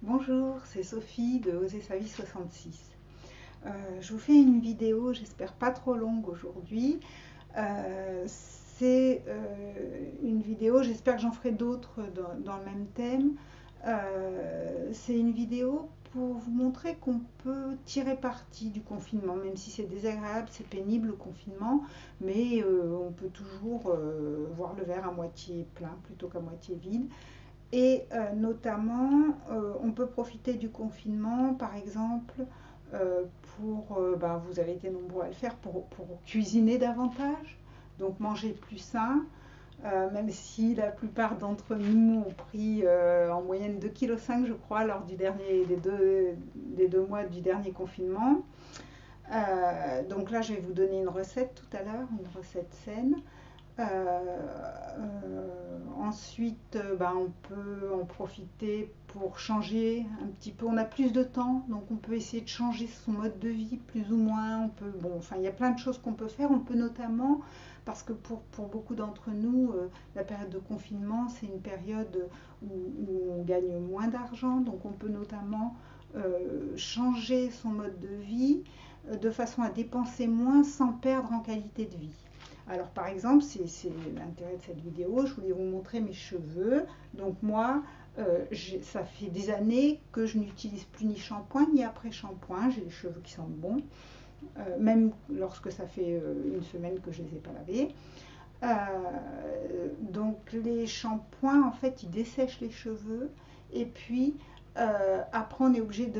Bonjour, c'est Sophie de Oser sa vie 66. Je vous fais une vidéo, j'espère pas trop longue aujourd'hui. Une vidéo, j'espère que j'en ferai d'autres dans le même thème. C'est une vidéo pour vous montrer qu'on peut tirer parti du confinement, même si c'est désagréable, c'est pénible le confinement, mais on peut toujours voir le verre à moitié plein plutôt qu'à moitié vide. Et notamment, on peut profiter du confinement, par exemple, vous avez été nombreux à le faire, pour cuisiner davantage, donc manger plus sain, même si la plupart d'entre nous ont pris en moyenne 2,5 kg, je crois, lors des deux mois du dernier confinement. Donc là, je vais vous donner une recette tout à l'heure, une recette saine. Ensuite, on peut en profiter pour changer un petit peu. On a plus de temps, donc on peut essayer de changer son mode de vie plus ou moins. Il y a plein de choses qu'on peut faire. On peut notamment, parce que pour beaucoup d'entre nous, la période de confinement, c'est une période où on gagne moins d'argent. Donc on peut notamment changer son mode de vie de façon à dépenser moins sans perdre en qualité de vie. Alors par exemple, c'est l'intérêt de cette vidéo, je voulais vous montrer mes cheveux. Donc moi, ça fait des années que je n'utilise plus ni shampoing ni après-shampoing. J'ai les cheveux qui sentent bon, même lorsque ça fait une semaine que je ne les ai pas lavés. Donc les shampoings, en fait, ils dessèchent les cheveux. Et puis, après, on est obligé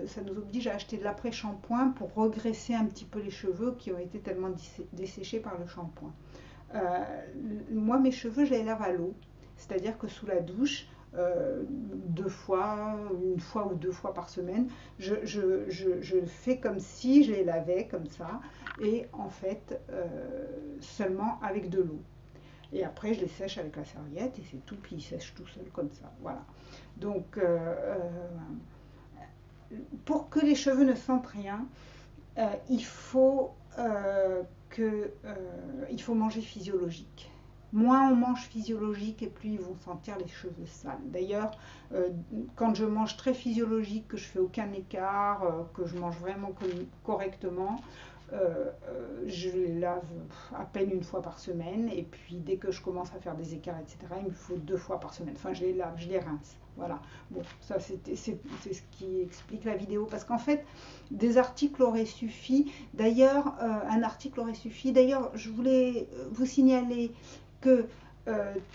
ça nous oblige à acheter de l'après-shampoing pour regraisser un petit peu les cheveux qui ont été tellement desséchés par le shampoing. Euh, Moi, mes cheveux, je les lave à l'eau. C'est-à-dire que sous la douche, une fois ou deux fois par semaine, je fais comme si je les lavais comme ça, et en fait, seulement avec de l'eau. Et après, je les sèche avec la serviette et c'est tout, puis ils sèchent tout seuls comme ça. Voilà. Donc, pour que les cheveux ne sentent rien, il faut il faut manger physiologique. Moins on mange physiologique et plus ils vont sentir les cheveux sales. D'ailleurs, quand je mange très physiologique, que je fais aucun écart, que je mange vraiment correctement, je les lave à peine une fois par semaine. Et puis dès que je commence à faire des écarts, etc., il me faut deux fois par semaine. Enfin, je les lave, je les rince. Voilà. Bon, ça c'est ce qui explique la vidéo. Parce qu'en fait, des articles auraient suffi. D'ailleurs, un article aurait suffi. D'ailleurs, je voulais vous signaler que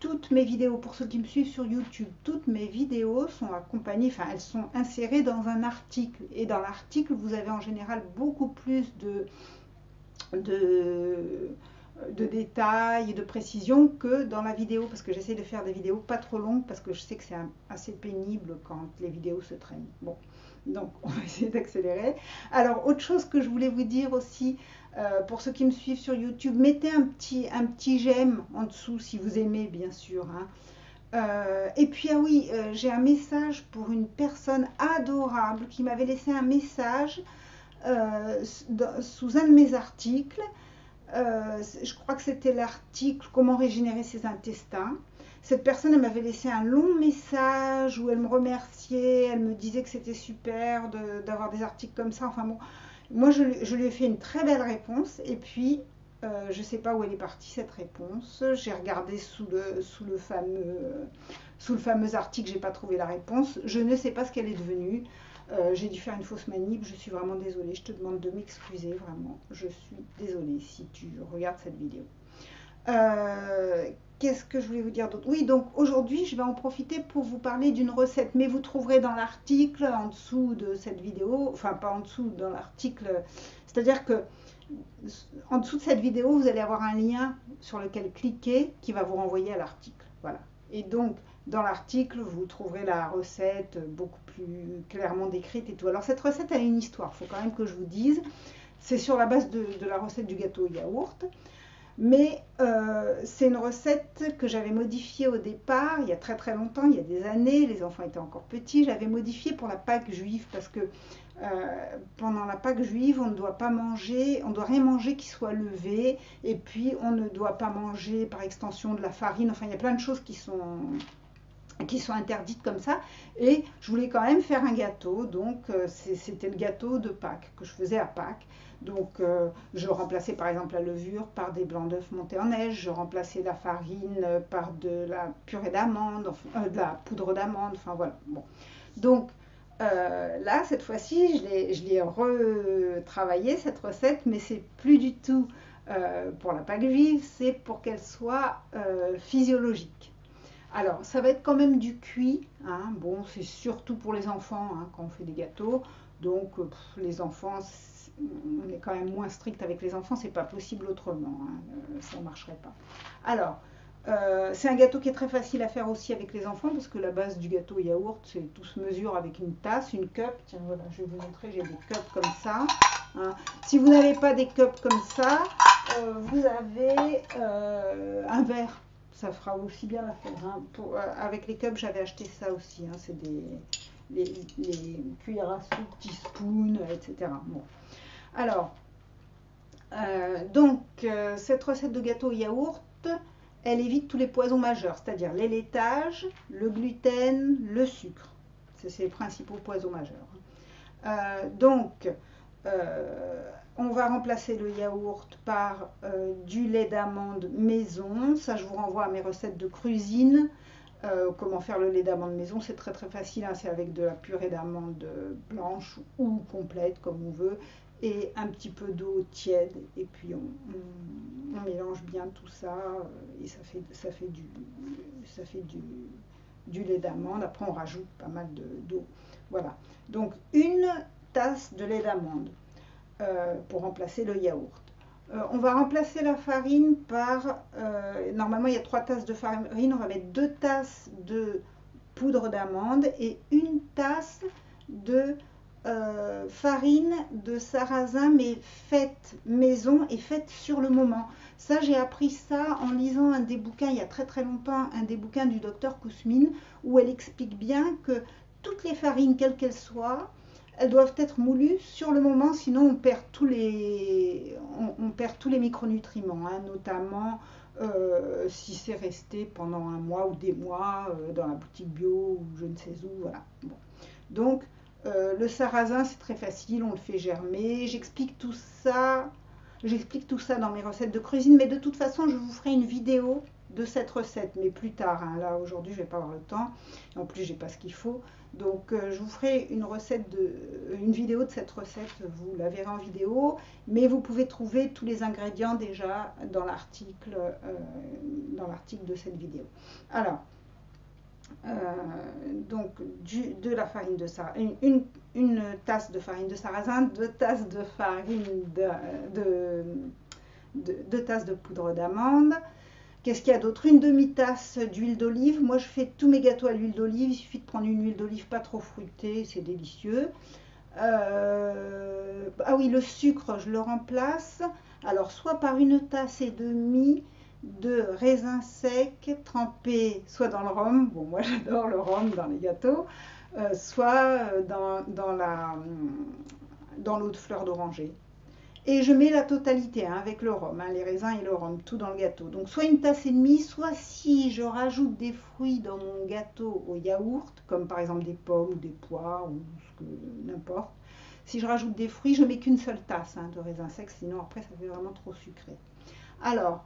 toutes mes vidéos, pour ceux qui me suivent sur YouTube, toutes mes vidéos sont accompagnées, enfin elles sont insérées dans un article. Et dans l'article, vous avez en général beaucoup plus de, de détails et de précisions que dans la vidéo, parce que j'essaie de faire des vidéos pas trop longues, parce que je sais que c'est assez pénible quand les vidéos se traînent. Bon, donc on va essayer d'accélérer. Alors, autre chose que je voulais vous dire aussi, pour ceux qui me suivent sur YouTube, mettez un petit j'aime en dessous si vous aimez, bien sûr, hein. Et puis, ah oui, j'ai un message pour une personne adorable qui m'avait laissé un message sous un de mes articles. Je crois que c'était l'article Comment régénérer ses intestins. Cette personne, elle m'avait laissé un long message où elle me remerciait, elle me disait que c'était super d'avoir des articles comme ça. Enfin bon, moi je lui ai fait une très belle réponse, et puis je ne sais pas où elle est partie cette réponse. J'ai regardé sous le fameux article, j'ai pas trouvé la réponse. Je ne sais pas ce qu'elle est devenue. J'ai dû faire une fausse manip, je suis vraiment désolée, je te demande de m'excuser, vraiment, je suis désolée si tu regardes cette vidéo. Qu'est-ce que je voulais vous dire d'autre? Oui, donc aujourd'hui, je vais en profiter pour vous parler d'une recette, mais vous trouverez dans l'article, en dessous de cette vidéo, enfin pas en dessous, dans l'article, c'est-à-dire que en dessous de cette vidéo, vous allez avoir un lien sur lequel cliquer qui va vous renvoyer à l'article. Voilà. Et donc, dans l'article, vous trouverez la recette beaucoup plus clairement décrite et tout. Alors, cette recette a une histoire, il faut quand même que je vous dise. C'est sur la base de la recette du gâteau au yaourt. Mais c'est une recette que j'avais modifiée au départ, il y a très très longtemps, il y a des années, les enfants étaient encore petits. J'avais modifié pour la Pâque juive parce que pendant la Pâque juive, on ne doit pas manger, on ne doit rien manger qui soit levé, et puis on ne doit pas manger par extension de la farine. Enfin, il y a plein de choses qui sont interdites comme ça. Et je voulais quand même faire un gâteau, donc c'était le gâteau de Pâques que je faisais à Pâques. Donc je remplaçais par exemple la levure par des blancs d'œufs montés en neige, je remplaçais la farine par de la purée d'amande, enfin, de la poudre d'amande, enfin voilà. Bon. Donc là, cette fois-ci, je l'ai retravaillé cette recette, mais c'est plus du tout pour la Pâque juive, c'est pour qu'elle soit physiologique. Alors, ça va être quand même du cuit, hein. Bon, c'est surtout pour les enfants hein, quand on fait des gâteaux. Donc, les enfants, on est quand même moins strict avec les enfants, c'est pas possible autrement, hein, ça ne marcherait pas. Alors, c'est un gâteau qui est très facile à faire aussi avec les enfants parce que la base du gâteau yaourt, c'est tout se mesure avec une tasse, une cup. Tiens, voilà, je vais vous montrer, j'ai des cups comme ça. Hein. Si vous n'avez pas des cups comme ça, vous avez un verre. Ça fera aussi bien l'affaire. Hein. Avec les cups, j'avais acheté ça aussi. Hein. C'est les cuillères à soupe, teaspoon, etc. Bon. Alors, cette recette de gâteau au yaourt, elle évite tous les poisons majeurs, c'est-à-dire les laitages, le gluten, le sucre. C'est les principaux poisons majeurs. On va remplacer le yaourt par du lait d'amande maison. Ça, je vous renvoie à mes recettes de cuisine. Comment faire le lait d'amande maison, c'est très très facile. Hein, c'est avec de la purée d'amande blanche ou complète, comme on veut, et un petit peu d'eau tiède. Et puis on mélange bien tout ça et ça fait du lait d'amande. Après, on rajoute pas mal d'eau. Voilà. Donc, une tasse de lait d'amande. Pour remplacer le yaourt. On va remplacer la farine par, normalement il y a 3 tasses de farine, on va mettre 2 tasses de poudre d'amande et 1 tasse de farine de sarrasin, mais faite maison et faite sur le moment. Ça, j'ai appris ça en lisant un des bouquins, il y a très très longtemps, un des bouquins du docteur Kousmine, où elle explique bien que toutes les farines, quelles qu'elles soient, elles doivent être moulues sur le moment, sinon on perd tous les micronutriments, hein, notamment si c'est resté pendant un mois ou des mois dans la boutique bio ou je ne sais où. Voilà. Bon. Donc, le sarrasin, c'est très facile, on le fait germer. J'explique tout ça dans mes recettes de cuisine, mais de toute façon, je vous ferai une vidéo de cette recette, mais plus tard. Hein. Là, aujourd'hui, je ne vais pas avoir le temps. En plus, j'ai pas ce qu'il faut. Donc, je vous ferai une vidéo de cette recette. Vous la verrez en vidéo, mais vous pouvez trouver tous les ingrédients déjà dans l'article de cette vidéo. Alors, donc de la farine de sarrasin, une tasse de farine de sarrasin, 2 tasses de farine deux tasses de poudre d'amande. Qu'est-ce qu'il y a d'autre? Une demi-tasse d'huile d'olive. Moi, je fais tous mes gâteaux à l'huile d'olive. Il suffit de prendre une huile d'olive pas trop fruitée, c'est délicieux. Ah oui, le sucre, je le remplace. Alors, soit par 1,5 tasses de raisins secs trempés soit dans le rhum. Bon, moi, j'adore le rhum dans les gâteaux. Soit dans l'eau de fleur d'oranger. Et je mets la totalité hein, avec le rhum, hein, les raisins et le rhum, tout dans le gâteau. Donc soit 1,5 tasses, soit si je rajoute des fruits dans mon gâteau au yaourt, comme par exemple des pommes ou des poires ou n'importe. Si je rajoute des fruits, je mets qu'une seule tasse hein, de raisins secs, sinon après ça fait vraiment trop sucré. Alors,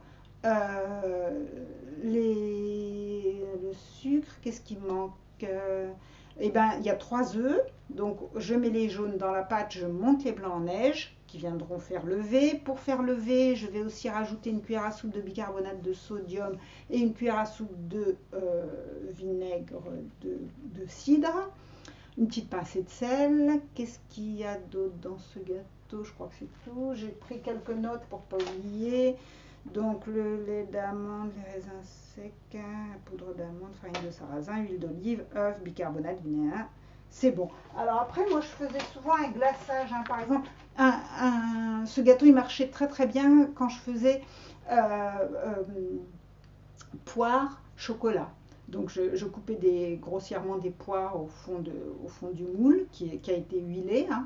le sucre, qu'est-ce qui manque? Eh bien, il y a 3 œufs, donc je mets les jaunes dans la pâte, je monte les blancs en neige qui viendront faire lever. Pour faire lever, je vais aussi rajouter une cuillère à soupe de bicarbonate de sodium et une cuillère à soupe de vinaigre de cidre, une petite pincée de sel. Qu'est-ce qu'il y a d'autre dans ce gâteau? Je crois que c'est tout. J'ai pris quelques notes pour ne pas oublier. Donc le lait d'amande, les raisins secs, poudre d'amande, farine de sarrasin, huile d'olive, œuf, bicarbonate, vinaigre. C'est bon. Alors après, moi je faisais souvent un glaçage. Hein. Par exemple, ce gâteau il marchait très très bien quand je faisais poire, chocolat. Donc je coupais grossièrement des poires au fond du moule qui a été huilé. Hein.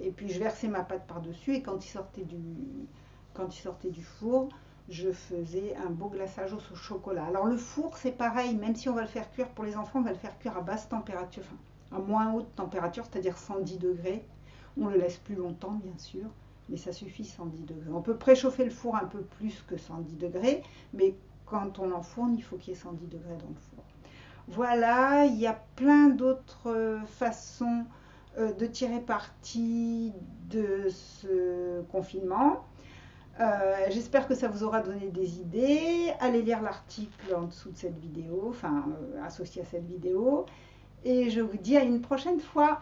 Et puis je versais ma pâte par-dessus et quand il sortait du four, je faisais un beau glaçage au chocolat. Alors le four, c'est pareil, même si on va le faire cuire pour les enfants, on va le faire cuire à basse température, enfin à moins haute température, c'est-à-dire 110 degrés. On le laisse plus longtemps, bien sûr, mais ça suffit 110 degrés. On peut préchauffer le four un peu plus que 110 degrés, mais quand on enfourne, il faut qu'il y ait 110 degrés dans le four. Voilà, il y a plein d'autres façons de tirer parti de ce confinement. J'espère que ça vous aura donné des idées. Allez lire l'article en dessous de cette vidéo, enfin associé à cette vidéo. Et je vous dis à une prochaine fois.